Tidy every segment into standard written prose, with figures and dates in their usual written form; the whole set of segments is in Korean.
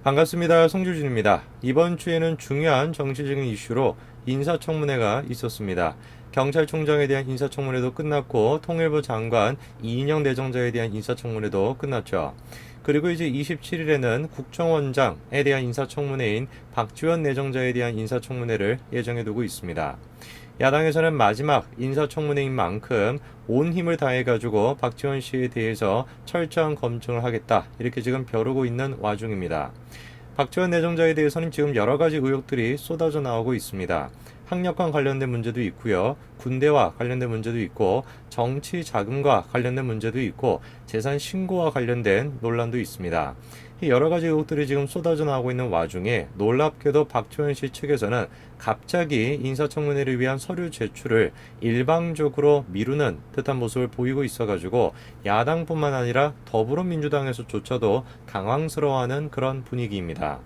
반갑습니다. 송주진입니다. 이번 주에는 중요한 정치적인 이슈로 인사청문회가 있었습니다. 경찰총장에 대한 인사청문회도 끝났고 통일부 장관 이인영 내정자에 대한 인사청문회도 끝났죠. 그리고 이제 27일에는 국정원장에 대한 인사청문회인 박지원 내정자에 대한 인사청문회를 예정해 두고 있습니다. 야당에서는 마지막 인사청문회인 만큼 온 힘을 다해가지고 박지원 씨에 대해서 철저한 검증을 하겠다, 이렇게 지금 벼르고 있는 와중입니다. 박지원 내정자에 대해서는 지금 여러 가지 의혹들이 쏟아져 나오고 있습니다. 학력과 관련된 문제도 있고요. 군대와 관련된 문제도 있고, 정치 자금과 관련된 문제도 있고, 재산 신고와 관련된 논란도 있습니다. 이 여러 가지 의혹들이 지금 쏟아져 나오고 있는 와중에 놀랍게도 박지원 씨 측에서는 갑자기 인사청문회를 위한 서류 제출을 일방적으로 미루는 듯한 모습을 보이고 있어가지고 야당뿐만 아니라 더불어민주당에서조차도 당황스러워하는 그런 분위기입니다.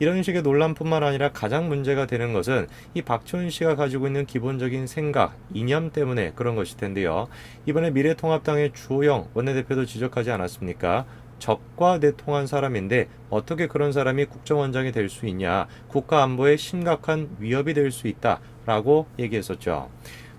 이런 식의 논란뿐만 아니라 가장 문제가 되는 것은 이 박지원 씨가 가지고 있는 기본적인 생각, 이념 때문에 그런 것일 텐데요. 이번에 미래통합당의 주호영 원내대표도 지적하지 않았습니까? 적과 내통한 사람인데 어떻게 그런 사람이 국정원장이 될 수 있냐, 국가안보에 심각한 위협이 될 수 있다라고 얘기했었죠.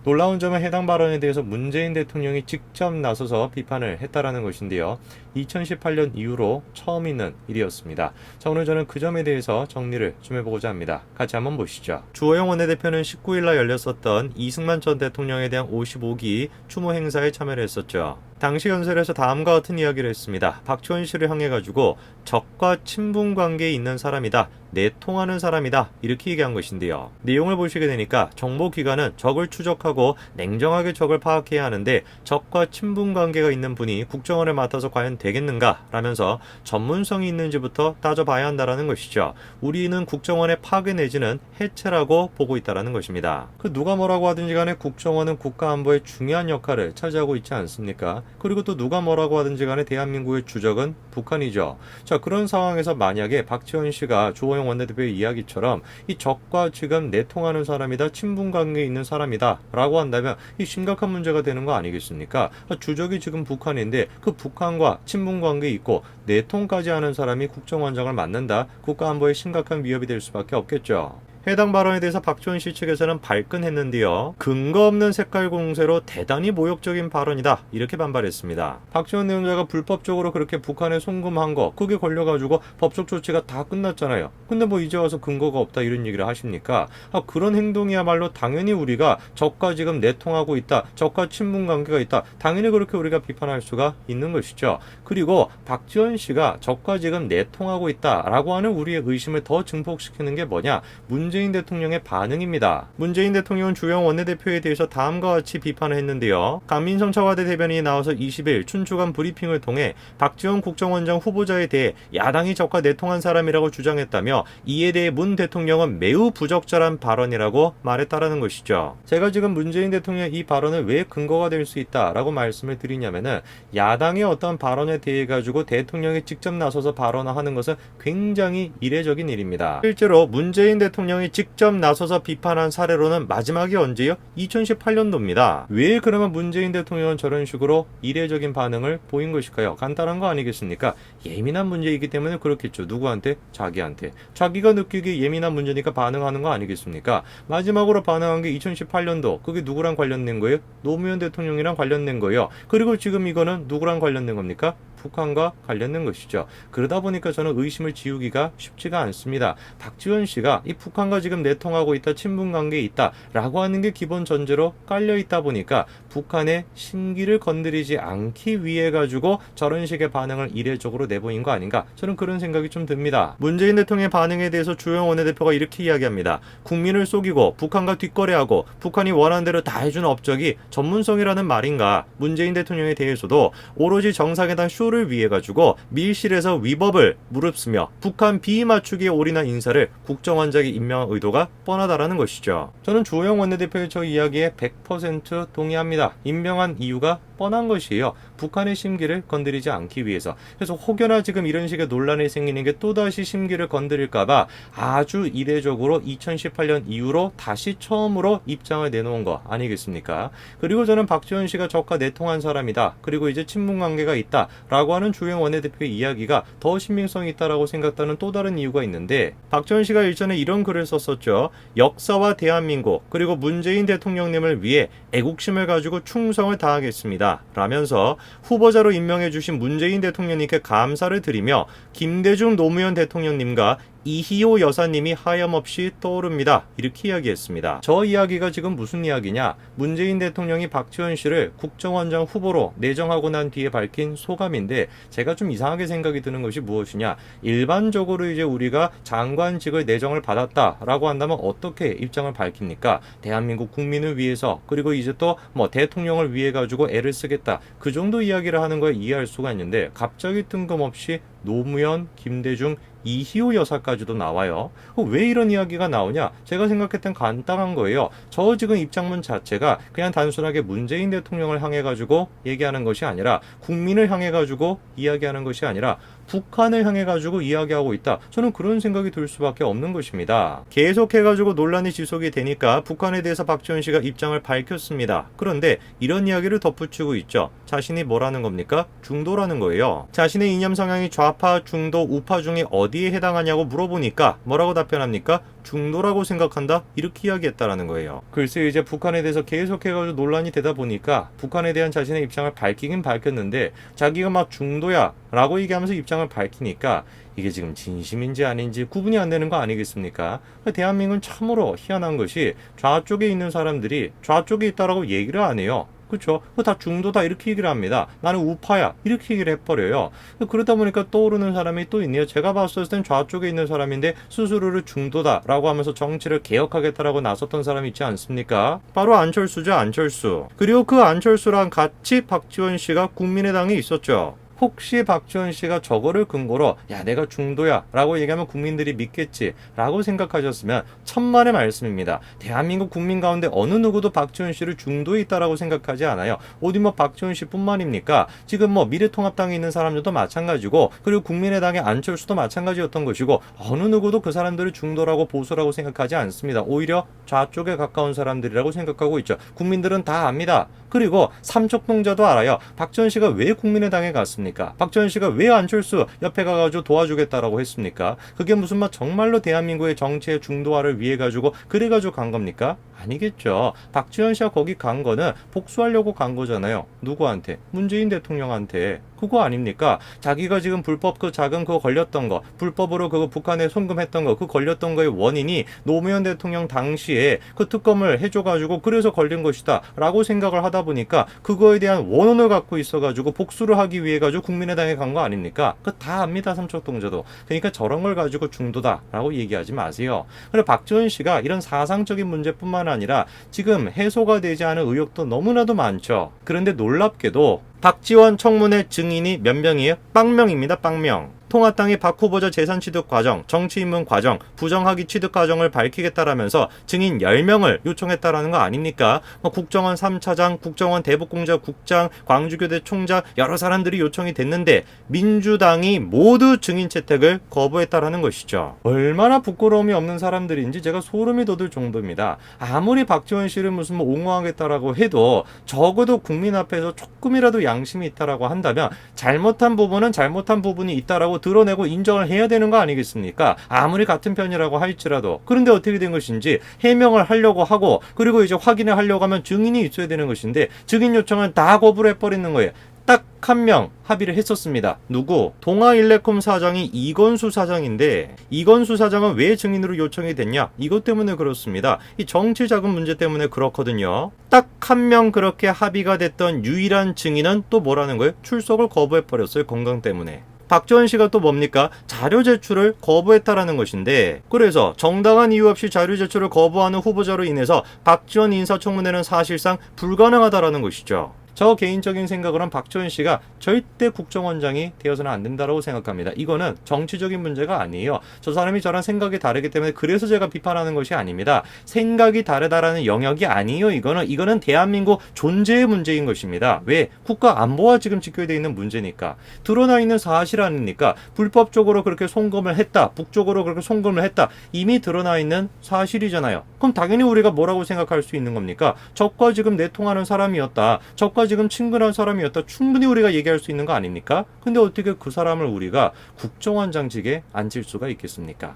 놀라운 점은 해당 발언에 대해서 문재인 대통령이 직접 나서서 비판을 했다라는 것인데요. 2018년 이후로 처음 있는 일이었습니다. 자, 오늘 저는 그 점에 대해서 정리를 좀 해보고자 합니다. 같이 한번 보시죠. 주호영 원내대표는 19일날 열렸었던 이승만 전 대통령에 대한 55기 추모 행사에 참여를 했었죠. 당시 연설에서 다음과 같은 이야기를 했습니다. 박지원 씨를 향해가지고 적과 친분 관계에 있는 사람이다, 내통하는 사람이다, 이렇게 얘기한 것인데요. 내용을 보시게 되니까 정보기관은 적을 추적하고 냉정하게 적을 파악해야 하는데 적과 친분 관계가 있는 분이 국정원을 맡아서 과연 되겠는가 라면서 전문성이 있는지부터 따져봐야 한다라는 것이죠. 우리는 국정원의 파괴 내지는 해체라고 보고 있다라는 것입니다. 그 누가 뭐라고 하든지 간에 국정원은 국가안보에 중요한 역할을 차지하고 있지 않습니까? 그리고 또 누가 뭐라고 하든지 간에 대한민국의 주적은 북한이죠. 자, 그런 상황에서 만약에 박지원 씨가 주호영 원내대표의 이야기처럼 이 적과 지금 내통하는 사람이다, 친분 관계에 있는 사람이다 라고 한다면 이 심각한 문제가 되는 거 아니겠습니까? 주적이 지금 북한인데 그 북한과 친분 관계에 있고 내통까지 하는 사람이 국정원장을 맡는다, 국가안보에 심각한 위협이 될 수밖에 없겠죠. 해당 발언에 대해서 박지원 씨 측에서는 발끈했는데요. 근거 없는 색깔 공세로 대단히 모욕적인 발언이다, 이렇게 반발했습니다. 박지원 내정자가 불법적으로 그렇게 북한에 송금한 거, 그게 걸려가지고 법적 조치가 다 끝났잖아요. 근데 뭐 이제 와서 근거가 없다 이런 얘기를 하십니까? 그런 행동이야말로 당연히 우리가 적과 지금 내통하고 있다, 적과 친분 관계가 있다, 당연히 그렇게 우리가 비판할 수가 있는 것이죠. 그리고 박지원 씨가 적과 지금 내통하고 있다라고 하는 우리의 의심을 더 증폭시키는 게 뭐냐? 문재인 대통령의 반응입니다. 문재인 대통령은 주호영 원내대표에 대해서 다음과 같이 비판을 했는데요. 강민성 청와대 대변인이 나와서 20일 춘추관 브리핑을 통해 박지원 국정원장 후보자에 대해 야당이 적과 내통한 사람이라고 주장했다며 이에 대해 문 대통령은 매우 부적절한 발언이라고 말했다라는 것이죠. 제가 지금 문재인 대통령의 이 발언을 왜 근거가 될 수 있다라고 말씀을 드리냐면은 야당의 어떤 발언에 대해 가지고 대통령이 직접 나서서 발언하는 것은 굉장히 이례적인 일입니다. 실제로 문재인 대통령이 직접 나서서 비판한 사례로는 마지막이 언제요? 2018년도입니다. 왜 그러면 문재인 대통령은 저런 식으로 이례적인 반응을 보인 것일까요? 간단한 거 아니겠습니까? 예민한 문제이기 때문에 그렇겠죠. 누구한테? 자기한테. 자기가 느끼기에 예민한 문제니까 반응하는 거 아니겠습니까? 마지막으로 반응한 게 2018년도. 그게 누구랑 관련된 거예요? 노무현 대통령이랑 관련된 거예요. 그리고 지금 이거는 누구랑 관련된 겁니까? 북한과 관련된 것이죠. 그러다 보니까 저는 의심을 지우기가 쉽지가 않습니다. 박지원 씨가 이 북한과 지금 내통하고 있다, 친분 관계에 있다 라고 하는 게 기본 전제로 깔려 있다 보니까 북한의 신기를 건드리지 않기 위해 가지고 저런 식의 반응을 이례적으로 내보인 거 아닌가, 저는 그런 생각이 좀 듭니다. 문재인 대통령의 반응에 대해서 주호영 원내대표가 이렇게 이야기합니다. 국민을 속이고 북한과 뒷거래하고 북한이 원하는 대로 다 해주는 업적이 전문성이라는 말인가? 문재인 대통령에 대해서도 오로지 정상회담 쇼를 위해 가지고 밀실에서 위법을 무릅쓰며 북한 비위 맞추기에 올인한 인사를 국정원장에 임명한 의도가 뻔하다라는 것이죠. 저는 주호영 원내대표의 저 이야기에 100% 동의합니다. 임명한 이유가 뻔한 것이에요. 북한의 심기를 건드리지 않기 위해서. 그래서 혹여나 지금 이런 식의 논란이 생기는 게 또다시 심기를 건드릴까봐 아주 이례적으로 2018년 이후로 다시 처음으로 입장을 내놓은 거 아니겠습니까? 그리고 저는 박지원 씨가 적과 내통한 사람이다. 그리고 이제 친분 관계가 있다. 라고 하는 주호영 원내대표의 이야기가 더 신빙성이 있다라고 생각하는 또 다른 이유가 있는데, 박지원 씨가 일전에 이런 글을 썼었죠. 역사와 대한민국 그리고 문재인 대통령님을 위해 애국심을 가지고 충성을 다하겠습니다. 라면서 후보자로 임명해 주신 문재인 대통령님께 감사를 드리며 김대중 노무현 대통령님과 이희호 여사님이 하염없이 떠오릅니다. 이렇게 이야기했습니다. 저 이야기가 지금 무슨 이야기냐? 문재인 대통령이 박지원 씨를 국정원장 후보로 내정하고 난 뒤에 밝힌 소감인데, 제가 좀 이상하게 생각이 드는 것이 무엇이냐? 일반적으로 이제 우리가 장관직을 내정을 받았다라고 한다면 어떻게 입장을 밝힙니까? 대한민국 국민을 위해서, 그리고 이제 또 뭐 대통령을 위해 가지고 애를 쓰겠다. 그 정도 이야기를 하는 걸 이해할 수가 있는데, 갑자기 뜬금없이 노무현, 김대중, 이희호 여사까지도 나와요. 왜 이런 이야기가 나오냐? 제가 생각했던 간단한 거예요. 저 지금 입장문 자체가 그냥 단순하게 문재인 대통령을 향해 가지고 얘기하는 것이 아니라, 국민을 향해 가지고 이야기하는 것이 아니라 북한을 향해 가지고 이야기하고 있다. 저는 그런 생각이 들 수밖에 없는 것입니다. 계속해 가지고 논란이 지속이 되니까 북한에 대해서 박지원 씨가 입장을 밝혔습니다. 그런데 이런 이야기를 덧붙이고 있죠. 자신이 뭐라는 겁니까? 중도라는 거예요. 자신의 이념 성향이 좌파, 중도, 우파 중에 어디에 해당하냐고 물어보니까 뭐라고 답변합니까? 중도라고 생각한다? 이렇게 이야기했다라는 거예요. 글쎄, 이제 북한에 대해서 계속해가지고 논란이 되다 보니까 북한에 대한 자신의 입장을 밝히긴 밝혔는데, 자기가 막 중도야 라고 얘기하면서 입장을 밝히니까 이게 지금 진심인지 아닌지 구분이 안 되는 거 아니겠습니까? 대한민국은 참으로 희한한 것이 좌쪽에 있는 사람들이 좌쪽에 있다라고 얘기를 안 해요. 그렇죠? 다 중도다 이렇게 얘기를 합니다. 나는 우파야 이렇게 얘기를 해버려요. 그러다 보니까 떠오르는 사람이 또 있네요. 제가 봤을 땐 좌쪽에 있는 사람인데 스스로를 중도다라고 하면서 정치를 개혁하겠다라고 나섰던 사람이 있지 않습니까? 바로 안철수죠, 안철수. 그리고 그 안철수랑 같이 박지원 씨가 국민의당에 있었죠. 혹시 박지원 씨가 저거를 근거로 야 내가 중도야 라고 얘기하면 국민들이 믿겠지 라고 생각하셨으면 천만의 말씀입니다. 대한민국 국민 가운데 어느 누구도 박지원 씨를 중도에 있다라고 생각하지 않아요. 어디 뭐 박지원 씨 뿐만입니까? 지금 뭐 미래통합당에 있는 사람들도 마찬가지고, 그리고 국민의당의 안철수도 마찬가지였던 것이고, 어느 누구도 그 사람들을 중도라고 보수라고 생각하지 않습니다. 오히려 좌쪽에 가까운 사람들이라고 생각하고 있죠. 국민들은 다 압니다. 그리고 삼척동자도 알아요. 박지원 씨가 왜 국민의당에 갔습니까? 박지원 씨가 왜 안철수 옆에 가가지고 도와주겠다라고 했습니까? 그게 무슨 막 정말로 대한민국의 정치의 중도화를 위해 가지고 그래가지고 간 겁니까? 아니겠죠. 박지원 씨가 거기 간 거는 복수하려고 간 거잖아요. 누구한테? 문재인 대통령한테. 그거 아닙니까? 자기가 지금 불법 그 자금 그거 걸렸던 거, 불법으로 그거 북한에 송금했던 거, 그 걸렸던 거의 원인이 노무현 대통령 당시에 그 특검을 해줘가지고 그래서 걸린 것이다 라고 생각을 하다 보니까 그거에 대한 원혼을 갖고 있어가지고 복수를 하기 위해 가지고 국민의당에 간 거 아닙니까? 그거 다 압니다, 삼척동자도. 그러니까 저런 걸 가지고 중도다 라고 얘기하지 마세요. 그리고 박지원 씨가 이런 사상적인 문제뿐만 아니라 지금 해소가 되지 않은 의혹도 너무나도 많죠. 그런데 놀랍게도 박지원 청문회 증인이 몇 명이에요? 빵명입니다. 빵명. 통합당이 박 후보자 재산 취득 과정, 정치 입문 과정, 부정학위 취득 과정을 밝히겠다라면서 증인 10명을 요청했다라는 거 아닙니까? 국정원 3차장, 국정원 대북공작국장, 광주교대 총장 여러 사람들이 요청이 됐는데 민주당이 모두 증인 채택을 거부했다라는 것이죠. 얼마나 부끄러움이 없는 사람들인지 제가 소름이 돋을 정도입니다. 아무리 박지원 씨를 무슨 뭐 옹호하겠다라고 해도 적어도 국민 앞에서 조금이라도 양심이 있다라고 한다면 잘못한 부분은 잘못한 부분이 있다라고 드러내고 인정을 해야 되는 거 아니겠습니까? 아무리 같은 편이라고 할지라도. 그런데 어떻게 된 것인지 해명을 하려고 하고, 그리고 이제 확인을 하려고 하면 증인이 있어야 되는 것인데 증인 요청은 다 거부를 해버리는 거예요. 딱 한 명 합의를 했었습니다. 누구? 동아일레콤 사장이 이건수 사장인데, 이건수 사장은 왜 증인으로 요청이 됐냐? 이것 때문에 그렇습니다. 이 정치자금 문제 때문에 그렇거든요. 딱 한 명 그렇게 합의가 됐던 유일한 증인은 또 뭐라는 거예요? 출석을 거부해버렸어요. 건강 때문에. 박지원 씨가 또 뭡니까? 자료 제출을 거부했다라는 것인데, 그래서 정당한 이유 없이 자료 제출을 거부하는 후보자로 인해서 박지원 인사청문회는 사실상 불가능하다라는 것이죠. 저 개인적인 생각으로는 박지원 씨가 절대 국정원장이 되어서는 안 된다고 생각합니다. 이거는 정치적인 문제가 아니에요. 저 사람이 저랑 생각이 다르기 때문에 그래서 제가 비판하는 것이 아닙니다. 생각이 다르다라는 영역이 아니에요. 이거는 대한민국 존재의 문제인 것입니다. 왜? 국가 안보와 지금 직결되어 있는 문제니까. 드러나 있는 사실 아닙니까? 불법적으로 그렇게 송금을 했다. 북쪽으로 그렇게 송금을 했다. 이미 드러나 있는 사실이잖아요. 그럼 당연히 우리가 뭐라고 생각할 수 있는 겁니까? 적과 지금 내통하는 사람이었다. 적과 지금 친근한 사람이었다. 충분히 우리가 얘기할 수 있는 거 아닙니까? 근데 어떻게 그 사람을 우리가 국정원장직에 앉힐 수가 있겠습니까?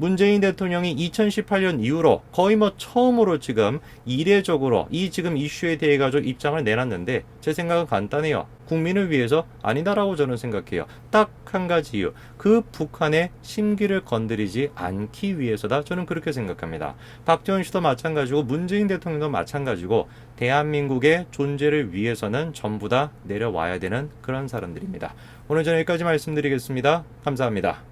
문재인 대통령이 2018년 이후로 거의 처음으로 지금 이례적으로 이 지금 이슈에 대해 가지고 입장을 내놨는데 제 생각은 간단해요. 국민을 위해서 아니다라고 저는 생각해요. 딱 한 가지 이유. 그 북한의 심기를 건드리지 않기 위해서다. 저는 그렇게 생각합니다. 박지원 씨도 마찬가지고 문재인 대통령도 마찬가지고 대한민국의 존재를 위해서는 전부 다 내려와야 되는 그런 사람들입니다. 오늘 저는 여기까지 말씀드리겠습니다. 감사합니다.